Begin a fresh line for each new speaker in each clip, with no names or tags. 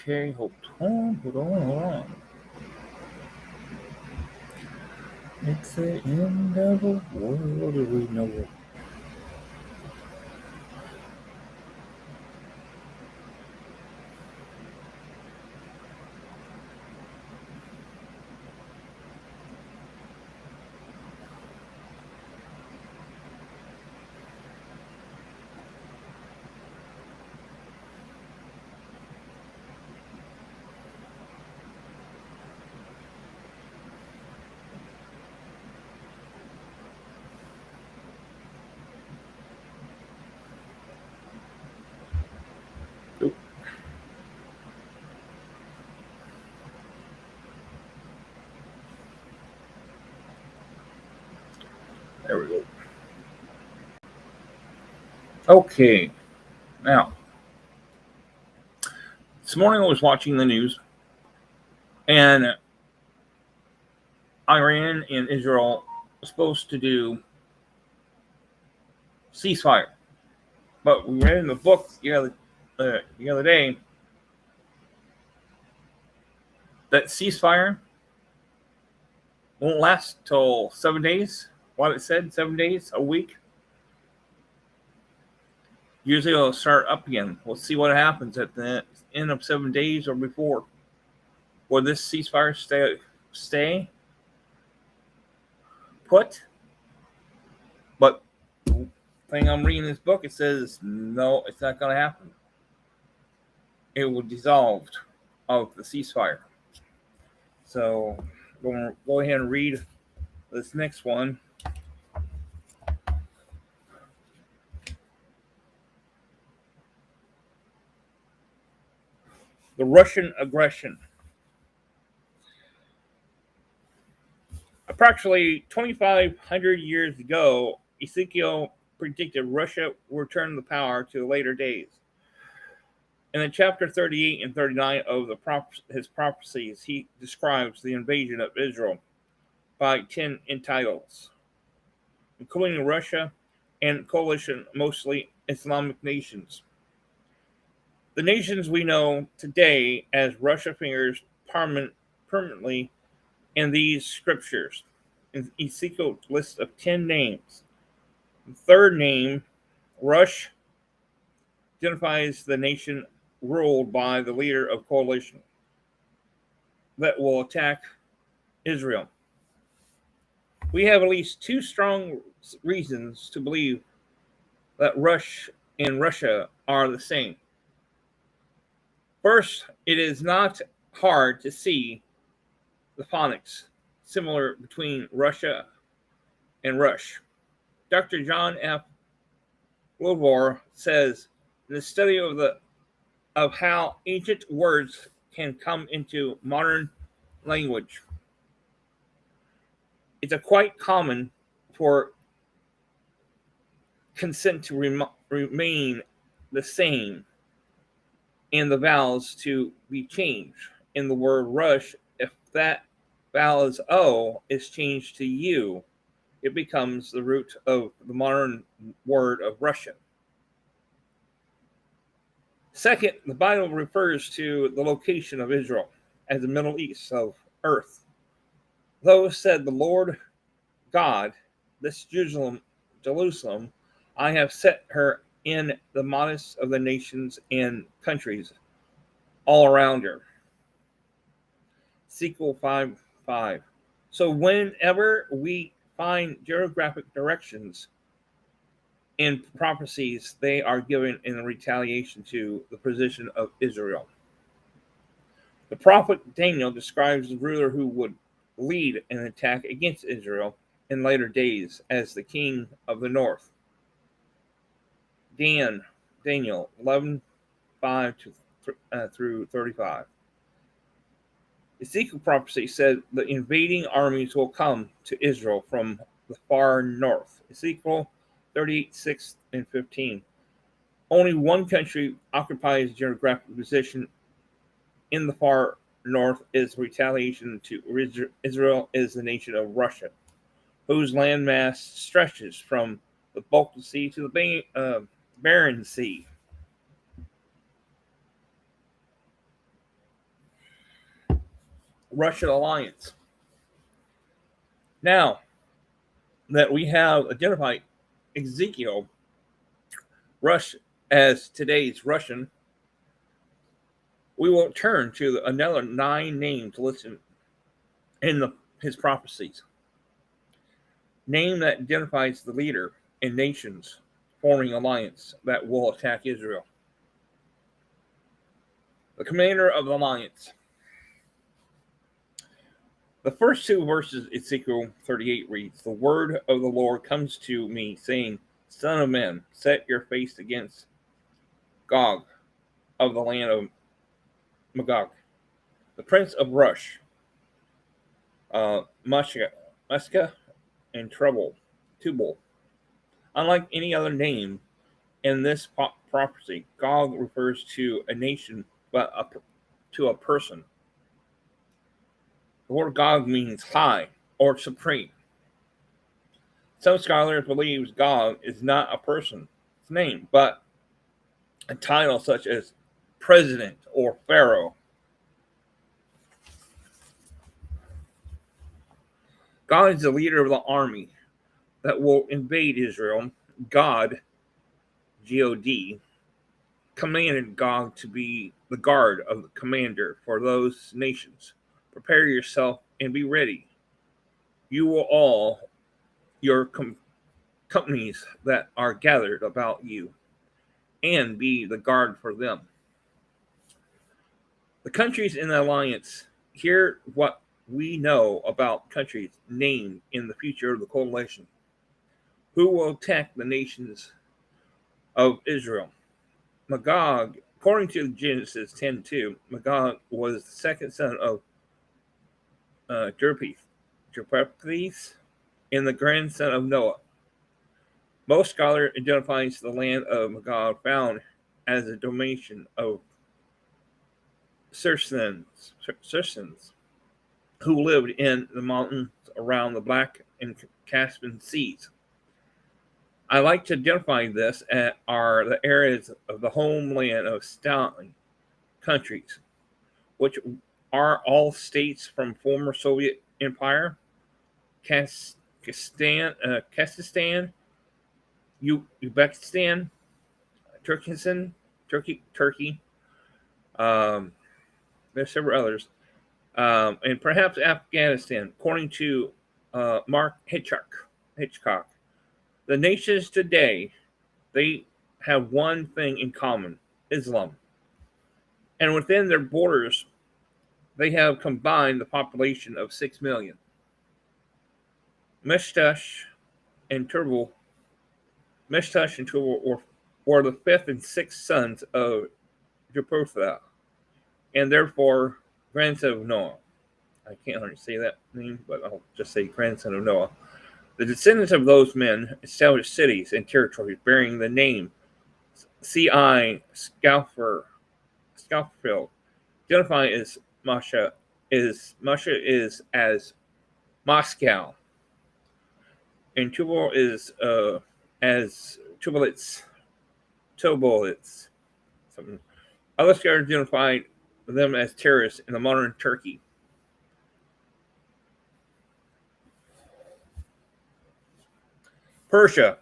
Okay, hold on. It's the end of the world as we know it. Oop, there we go. Okay, now, this morning I was watching the news, and Iran and Israel were supposed to do ceasefire. But we read in the book the other day that ceasefire won't last till 7 days. What it said, 7 days, a week. Usually it'll start up again. We'll see what happens at the end of 7 days or before. Will this ceasefire stay put? But the thing I'm reading in this book, it says no, it's not going to happen. It will dissolve of the ceasefire. So I'm going to go ahead and read this next one. The Russian aggression. Approximately 2,500 years ago, Ezekiel predicted Russia would return the power to later days. In the chapter 38 and 39 of his prophecies, he describes the invasion of Israel by 10 entitles, including Russia and coalition mostly Islamic nations. The nations we know today as Russia figures permanently in these scriptures. In Ezekiel's list of 10 names. The third name, Rush, identifies the nation ruled by the leader of coalition that will attack Israel. We have at least two strong reasons to believe that Rush and Russia are the same. First, it is not hard to see the phonics similar between Russia and Rush. Dr. John F. Wilbur says in the study of how ancient words can come into modern language, it's a quite common for consent to remain the same and the vowels to be changed. In the word rush, if that vowel is O is changed to U, it becomes the root of the modern word of Russia. Second, the Bible refers to the location of Israel as the Middle East of earth. Those said the Lord God, this Jerusalem, I have set her in the modest of the nations and countries all around her. Ezekiel 5:5. So whenever we find geographic directions in prophecies, they are given in retaliation to the position of Israel. The prophet Daniel describes the ruler who would lead an attack against Israel in later days as the king of the north. Daniel 11:5 through 35. Ezekiel prophecy said the invading armies will come to Israel from the far north. Ezekiel 38:6 and 15. Only one country occupies geographic position in the far north is retaliation to Israel is the nation of Russia, whose landmass stretches from the Baltic Sea to the Barents Sea. Russian alliance. Now that we have identified Ezekiel as today's Russian, we will turn to another 9 names listed in his prophecies. Name that identifies the leader and nations forming alliance that will attack Israel. The commander of the alliance. The first 2 verses of Ezekiel 38 reads, "The word of the Lord comes to me, saying, Son of man, set your face against Gog of the land of Magog, the prince of Rush, Muska, and Tubal. Unlike any other name in this prophecy, Gog refers to a nation, but to a person. The word Gog means high or supreme. Some scholars believe Gog is not a person's name, but a title such as president or pharaoh. God is the leader of the army that will invade Israel. God, G-O-D, commanded Gog to be the guard of the commander for those nations. Prepare yourself and be ready. You will all, your companies that are gathered about you, and be the guard for them. The countries in the alliance, hear what we know about countries named in the future of the coalition. Who will attack the nations of Israel? Magog, according to Genesis 10:2, Magog was the second son of Japheth, and the grandson of Noah. Most scholars identifies the land of Magog found as a domain of Circeans, who lived in the mountains around the Black and Caspian Seas. I like to identify this as are the areas of the homeland of Stalin countries, which are all states from former Soviet Empire, Kazakhstan, Uzbekistan, Turkey. There's several others, and perhaps Afghanistan, according to Mark Hitchcock. The nations today, they have one thing in common: Islam. And within their borders, they have combined the population of 6 million. Meshtash and Tubal were the 5th and 6th sons of Jephthah, and therefore grandson of Noah. I can't say that name, but I'll just say grandson of Noah. The descendants of those men established cities and territories bearing the name C.I. Scalfield, identified as Masha is as Moscow, and Tubal is as Tubalits. Other scholars identified them as terrorists in the modern Turkey. Persia.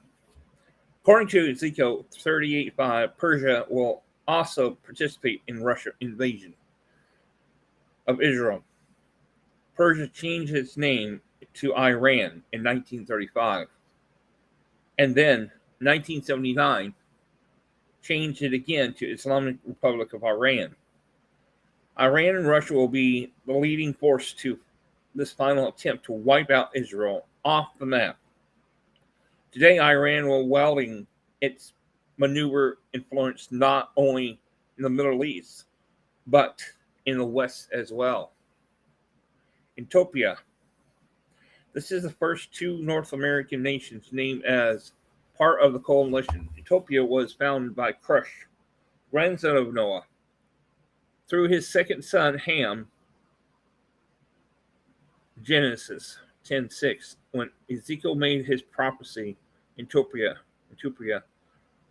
According to Ezekiel 38:5, Persia will also participate in Russian invasion of Israel. Persia changed its name to Iran in 1935, and then 1979 changed it again to Islamic Republic of Iran. Iran and Russia will be the leading force to this final attempt to wipe out Israel off the map. Today, Iran will wielding its maneuver influence not only in the Middle East, but in the West as well. Ethiopia. This is the first 2 North American nations named as part of the coalition. Ethiopia was founded by Cush, grandson of Noah, through his second son Ham, Genesis 10:6. When Ezekiel made his prophecy, Ethiopia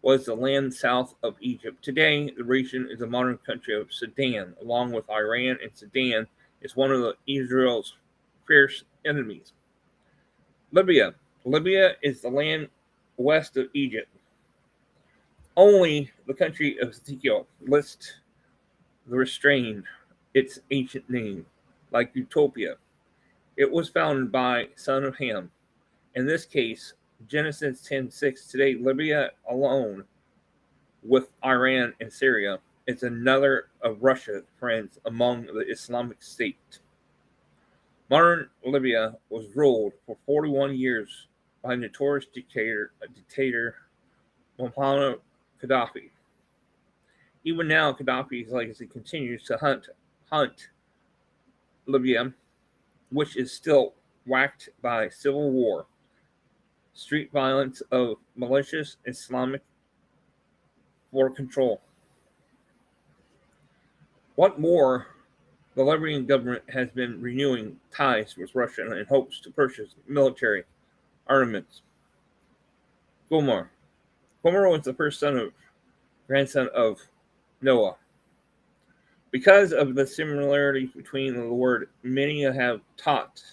was the land south of Egypt. Today, the region is the modern country of Sudan, along with Iran and Sudan is one of Israel's fierce enemies. Libya. Libya is the land west of Egypt. Only the country of Ezekiel lists the restrained its ancient name, like Utopia. It was founded by son of Ham. In this case, Genesis 10:6. Today, Libya alone, with Iran and Syria, is another of Russia's friends among the Islamic State. Modern Libya was ruled for 41 years by notorious dictator Muammar Gaddafi. Even now, Gaddafi's legacy continues to hunt Libya, which is still whacked by civil war, street violence of malicious Islamic for control. What more, the Libyan government has been renewing ties with Russia in hopes to purchase military armaments. Gomer. Gomer was the first grandson of Noah. Because of the similarities between the word, many have taught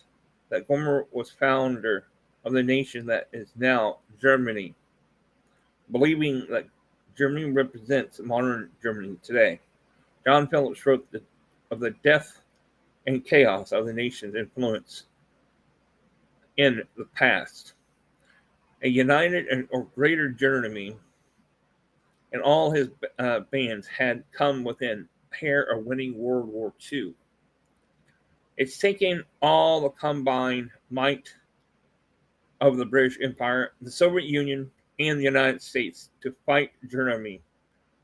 that Gomer was founder of the nation that is now Germany, believing that Germany represents modern Germany today. John Phillips wrote of the death and chaos of the nation's influence in the past. A united or greater Germany and all his bands had come within hair of winning World War II. It's taken all the combined might of the British Empire, the Soviet Union, and the United States to fight Germany,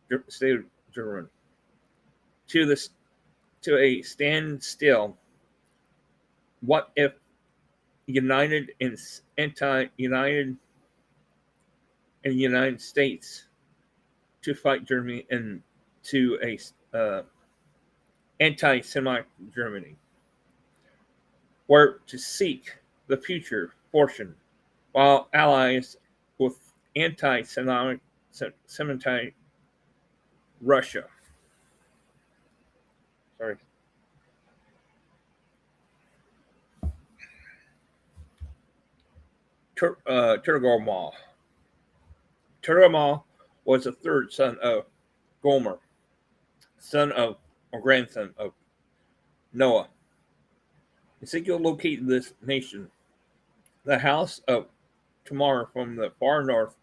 the state of Germany, to a standstill. What if united and anti-united in the United States to fight Germany and to a anti-Semitic Germany, were to seek the future fortune, while allies with anti-Semitic Russia. Sorry. Turgomal. Turgomal was the third son of Gomer, son of or grandson of Noah. Ezekiel located this nation, the house of Tamar from the far north,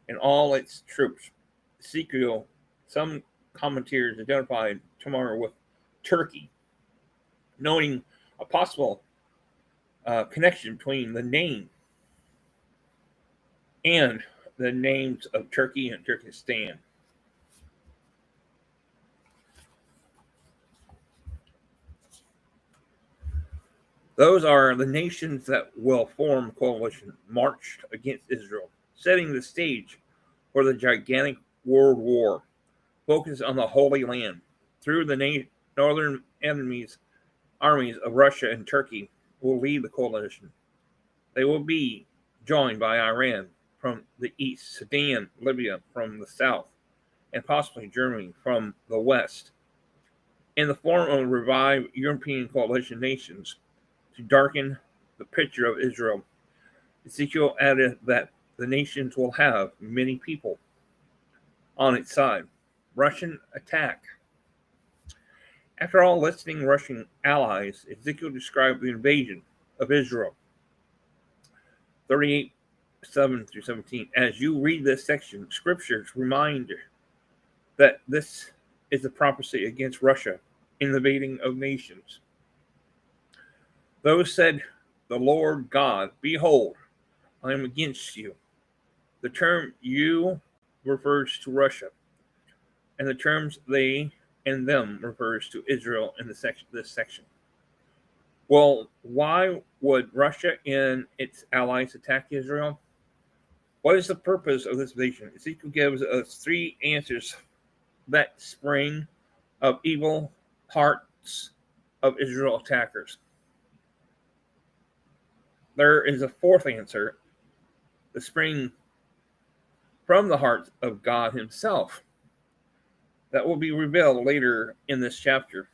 and all its troops. Ezekiel, some commentators identified Tamar with Turkey, noting a possible connection between the name and the names of Turkey and Turkestan. Those are the nations that will form a coalition marched against Israel, setting the stage for the gigantic world war focused on the Holy Land. Through the northern armies of Russia and Turkey will lead the coalition. They will be joined by Iran from the east, Sudan, Libya from the south, and possibly Germany from the west, in the form of revived European coalition nations to darken the picture of Israel. Ezekiel added that the nations will have many people on its side. Russian attack. After all listing Russian allies, Ezekiel described the invasion of Israel. 38:7 through 17. As you read this section, scriptures remind that this is a prophecy against Russia in the invading of nations. Those said, the Lord God, behold, I am against you. The term you refers to Russia, and the terms they and them refers to Israel in this section. Well, why would Russia and its allies attack Israel? What is the purpose of this invasion? Ezekiel gives us three answers that spring of evil hearts of Israel attackers. There is a fourth answer, the spring from the heart of God himself, that will be revealed later in this chapter.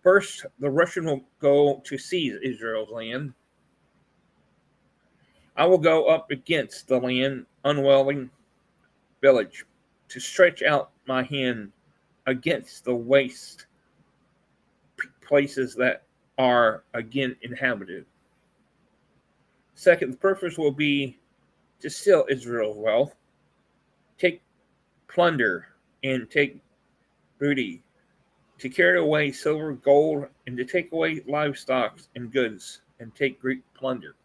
First, the Russian will go to seize Israel's land. I will go up against the land, unwilling village, to stretch out my hand against the waste places that are again inhabited. Second, the purpose will be to steal Israel's wealth, take plunder, and take booty, to carry away silver, gold, and to take away livestock and goods, and take great plunder.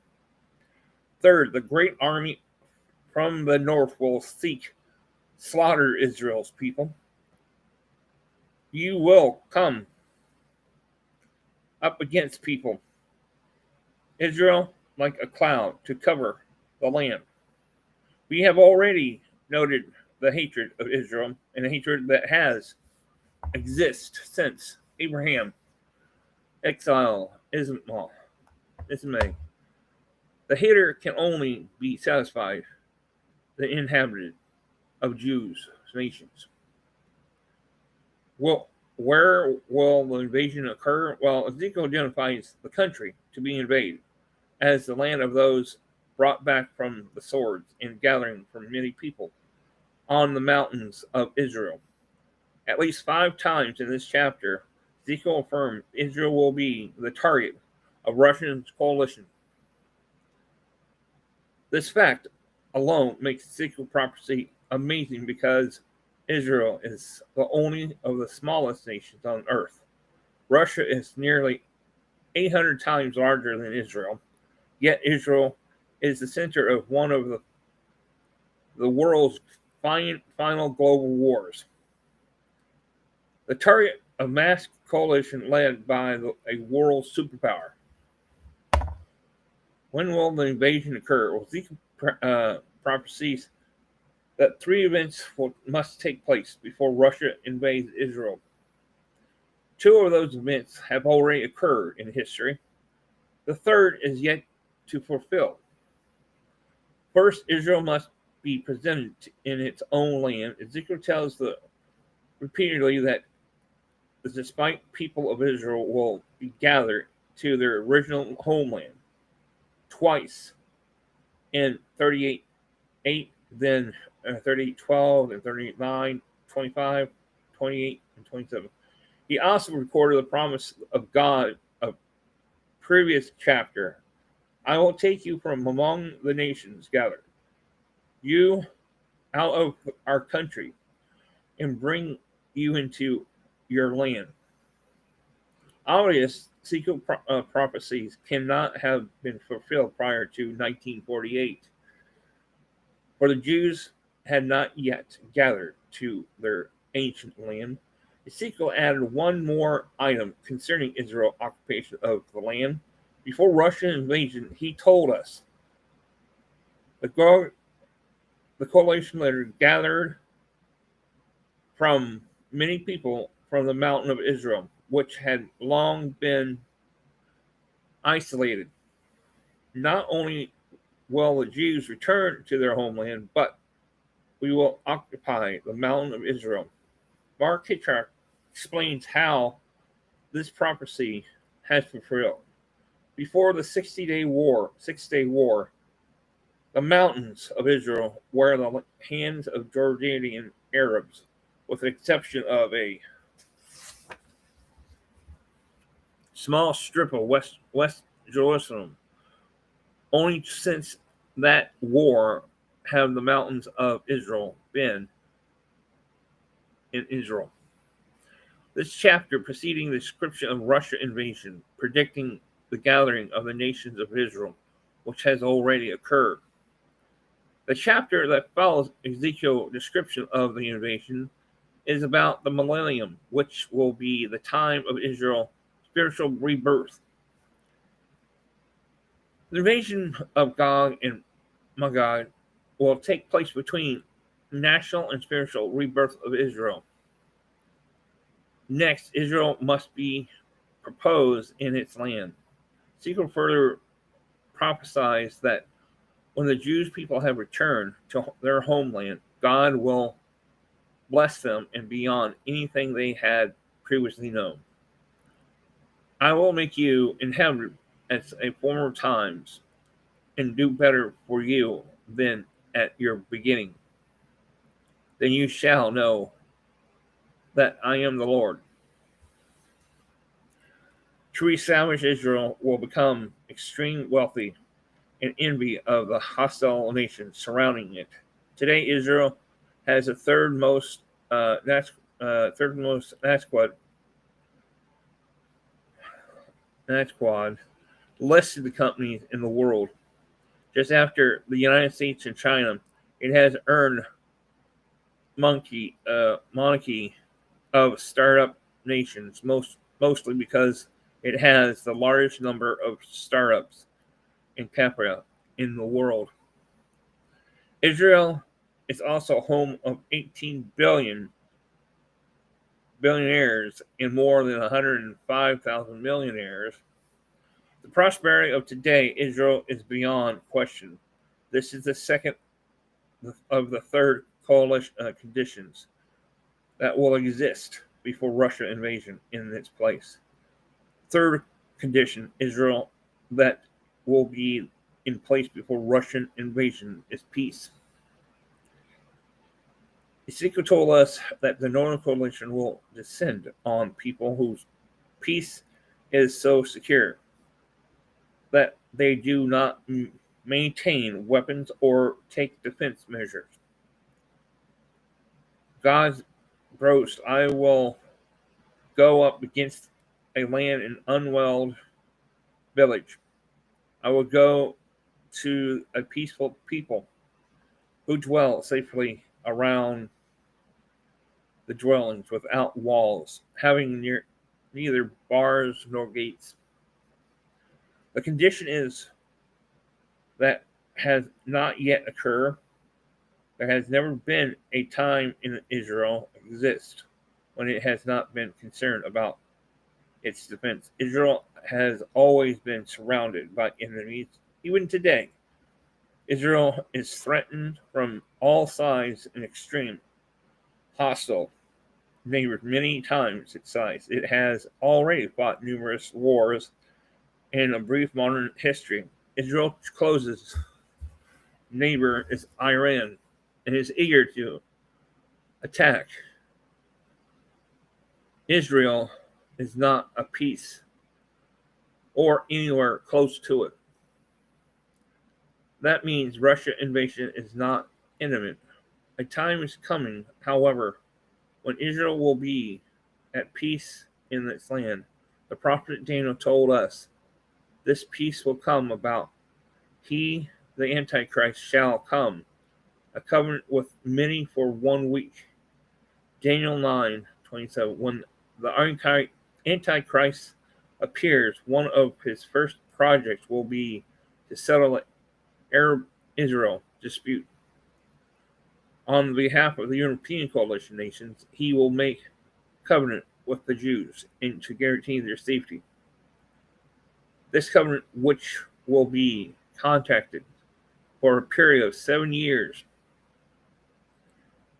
Third, the great army from the north will seek slaughter Israel's people. You will come up against people, Israel, like a cloud to cover the land. We have already noted the hatred of Israel and the hatred that has existed since Abraham exile Ismail. The hater can only be satisfied the inhabited of Jews nations. Well, where will the invasion occur? Well, Ezekiel identifies the country to be invaded as the land of those brought back from the swords and gathering from many people on the mountains of Israel. At least 5 times in this chapter, Ezekiel affirmed Israel will be the target of Russia's coalition. This fact alone makes Ezekiel prophecy amazing because Israel is the only of the smallest nations on earth. Russia is nearly 800 times larger than Israel, yet Israel is the center of one of the world's final global wars. The target of mass coalition led by a world superpower. When will the invasion occur? Well, Ezekiel prophesies that 3 events must take place before Russia invades Israel. 2 of those events have already occurred in history. The third is yet to fulfill. First, Israel must be presented in its own land. Ezekiel tells repeatedly that despite people of Israel will be gathered to their original homeland twice in 38:8, then 38:12, and 38:9, 28, and 27. He also recorded the promise of God of previous chapter. I will take you from among the nations gathered, you out of our country, and bring you into your land. Obvious Ezekiel prophecies cannot have been fulfilled prior to 1948, for the Jews had not yet gathered to their ancient land. Ezekiel added one more item concerning Israel's occupation of the land. Before Russian invasion, he told us the coalition leader gathered from many people from the mountain of Israel, which had long been isolated. Not only will the Jews return to their homeland, but we will occupy the mountain of Israel. Mark Hitchcock explains how this prophecy has fulfilled. Before the 6-day war, the mountains of Israel were in the hands of Jordanian Arabs, with the exception of a small strip of West Jerusalem. Only since that war have the mountains of Israel been in Israel. This chapter preceding the description of Russia invasion, predicting the gathering of the nations of Israel, which has already occurred. The chapter that follows Ezekiel's description of the invasion is about the millennium, which will be the time of Israel's spiritual rebirth. The invasion of Gog and Magog will take place between national and spiritual rebirth of Israel. Next, Israel must be proposed in its land. Ezekiel further prophesies that when the Jewish people have returned to their homeland, God will bless them and beyond anything they had previously known. I will make you inhabit as a former times, and do better for you than at your beginning. Then you shall know that I am the Lord. To establish Israel will become extreme wealthy and envy of the hostile nations surrounding it. Today, Israel has the third most Nasquad listed companies in the world. Just after the United States and China, it has earned monarchy of startup nations, mostly because it has the largest number of startups in capita in the world. Israel is also home of 18 billion billionaires and more than 105,000 millionaires. The prosperity of today, Israel, is beyond question. This is the second of the third coalition conditions that will exist before Russia invasion in its place. Third condition, Israel, that will be in place before Russian invasion is peace. Ezekiel told us that the Northern Coalition will descend on people whose peace is so secure that they do not maintain weapons or take defense measures. God's boast, I will go up against a land in unwelled village. I will go to a peaceful people who dwell safely around the dwellings without walls, having neither bars nor gates. The condition is that has not yet occurred. There has never been a time in Israel exist when it has not been concerned about its defense. Israel has always been surrounded by enemies, even today. Israel is threatened from all sides and extreme hostile neighbors many times its size. It has already fought numerous wars in a brief modern history. Israel's closest neighbor is Iran and is eager to attack. Israel is not a peace or anywhere close to it. That means Russia invasion is not imminent. A time is coming, however, when Israel will be at peace in its land. The prophet Daniel told us this peace will come about. He, the Antichrist, shall come, a covenant with many for 1 week. Daniel 9:27. When the Antichrist appears, one of his first projects will be to settle the Arab-Israel dispute. On behalf of the European coalition nations, he will make covenant with the Jews and to guarantee their safety. This covenant, which will be contracted for a period of 7 years,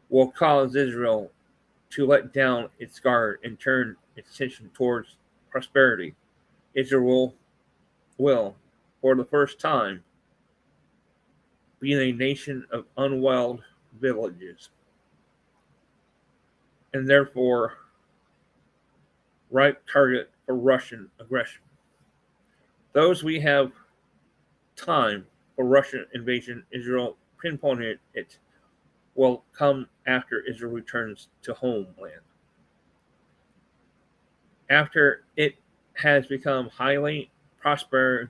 will cause Israel to let down its guard and turn its attention towards prosperity. Israel will, for the first time, be a nation of unwelled villages, and therefore ripe target for Russian aggression. Those we have time for Russian invasion, Israel pinpointed it, will come after Israel returns to homeland. After it has become highly prosperous,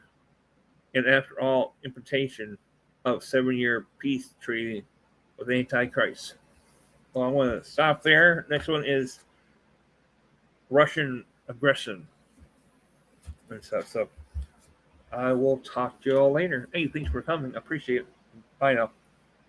and after all implementation of 7-year peace treaty with Antichrist. Well, I'm going to stop there. Next one is Russian aggression and stuff. So I will talk to you all later. Hey, thanks for coming. I appreciate it. Bye now.